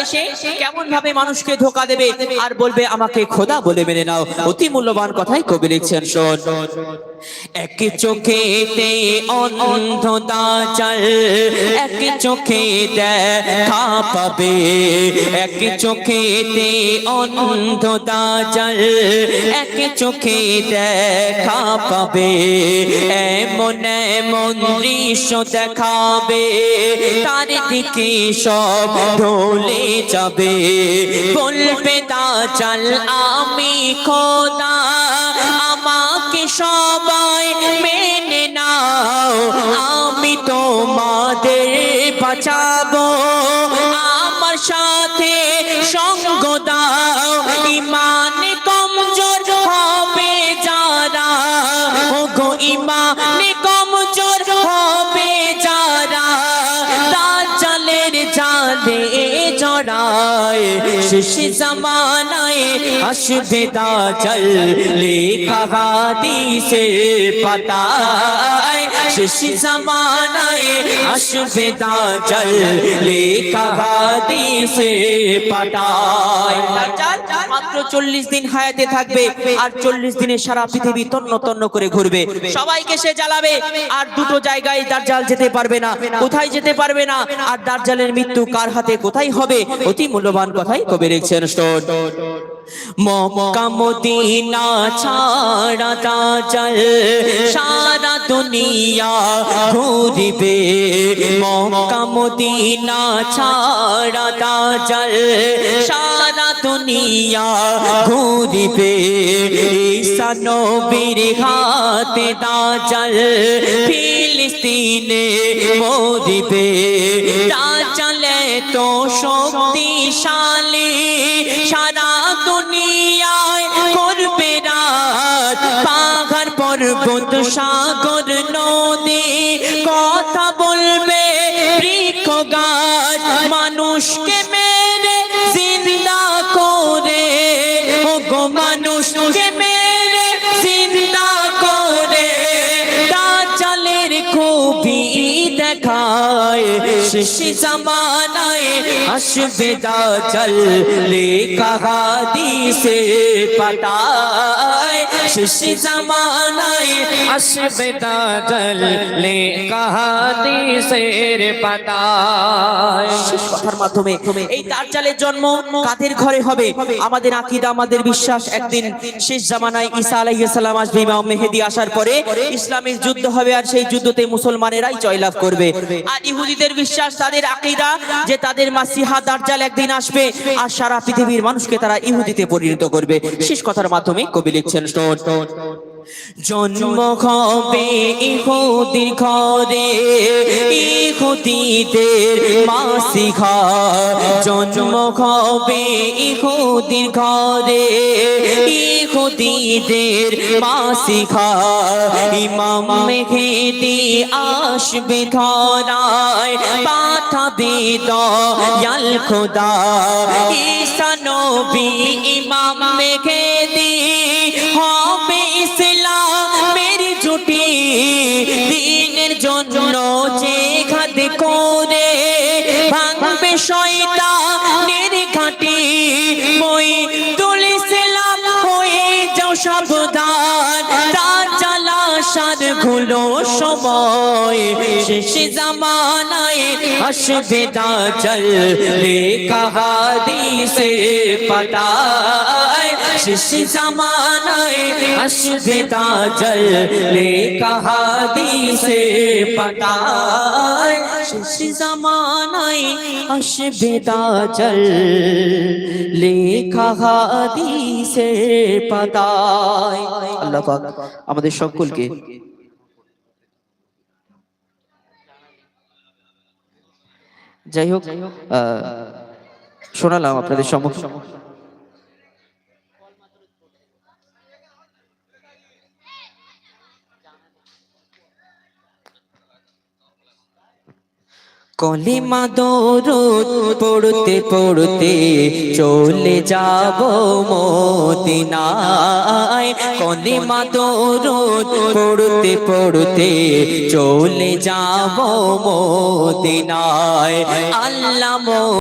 এসে কেমন ভাবে মানুষকে ধোঁকা দেবে আর বলবে আমাকে খোদা বলে মেনে নাও। অতি মূল্যবান কথাই কবি লিখছেন, শোন। এক চোখেতে অন্ধ দাজাল, এক চোখে দেখা পাবে। এক চোখেতে অন্ধ দাজাল, এক চোখে দেখা পাবে। এমন এমন দৃশ্য দেখাবে, তার দিকে সব ঢলে যাবে। বলবে দাজাল আমি খোদা, আমাকে সবাই মেনে নাও। আমি তোমাদের বাঁচাবো, আমার সাথে সঙ্গ দাও। ইমান কমজোর হবে যারা, ওগো ইমান কমজোর হবে যারা, দাজ্জালের জালে জড়ায়। শেষ জামানায় আসবে দাজ্জাল, লেখা হাদিসের পাতায়। শেষ জামানায় আসবে দাজ্জাল, লেখা হাদিসের পাতায়। দাজ্জাল মাত্র 40 দিন হায়াতে থাকবে, আর 40 দিনে সারা পৃথিবী তন্ন তন্ন করে ঘুরবে। সবাইকে সে জ্বালাবে, আর দুটো জায়গায় দাজ্জাল যেতে পারবে না। কোথায় যেতে পারবে না, আর দাজ্জালের মৃত্যু কার হাতে কোথায় হবে? অতি মূল্যবান কথাই কবি লিখছেন, শোন। মক্কা মদিনা ছাড়া দাজ্জাল সারা দুনিয়া ঘুরিবে। মক্কা মদিনা ছাড়া দাজ্জাল সারা দুনিয়া ঘুরিবে। ঈসা নবীর হাতে দাজ্জাল ফিলিস্তিনে মরিবে। দাজ্জাল তো শক্তিশালী, সারা দুনিয়ায় করবে রাত। পাহাড় পর্বত সাগর নদী কথা বলবে, বৃক্ষ গাছ মানুষকে মেরে জিন্দা করে। ওগো মানুষকে মেরে জিন্দা করে, দাজ্জালের খুবই দেখায়। শেষ জামানায় আসবে দাজ্জাল, লেখা হাদিসের পাতায়। শেষ জামানায় আসবে দাজ্জাল, লেখা হাদিসের পাতায়। শেষ কথার মাধ্যমে এই দাজ্জালের জন্ম কাদের ঘরে হবে? আমাদের আকীদা, আমাদের বিশ্বাস, একদিন শেষ জামানায় ঈসা আলাইহিস সালাম আসবে। ইমাম মেহেদী আসার পরে ইসলামের যুদ্ধ হবে, আর সেই যুদ্ধতে মুসলমানেরাই জয়লাভ করবে। আর ইহুদিদের বিশ্বাস, তাদের আকীদা যে তাদের মাসিহা দাজ্জাল একদিন আসবে, আর সারা পৃথিবীর মানুষকে তারা ইহুদিতে পরিণত করবে। শেষ কথার মাধ্যমে কবি লিখছেন, শোন। জন্ম হবে ইহুদির ঘরে, ইহুদিদের মাসিহা। জন্ম হবে ইহুদির ঘরে, ইহুদিদের মাসিহা। ইমাম মেহেদী আসবে ধরায়, পাঠাবে দয়াল খোদা। ঈসা নবী ইমাম মেহেদী হবে ইসলামের জুটি। দ্বীনের জন্য জিহাদ করে ভাঙবে শয়তানের ঘাঁটি। মঈদুল ইসলাম হয়ে যাও সাবধান, দাজ্জাল আসার হলো সময়। শেষ জামানায় আসবে দাজ্জাল, লেখা হাদিসের পাতায়। শেষ জামানায় আসবে দাজ্জাল, লেখা হাদিসের পাতায়। শেষ জামানায় আসবে দাজ্জাল, লেখা হাদিসের পাতায়। আল্লাহ পাক আমাদের সকলকে যাই হোক শোনালাম আপনাদের সম্মুখে। কলিমা দরুদ পড়তে পড়তে চলে যাব মদিনায়। কলিমা দরুদ পড়তে পড়তে চলে যাব মদিনায়। আল্লাহ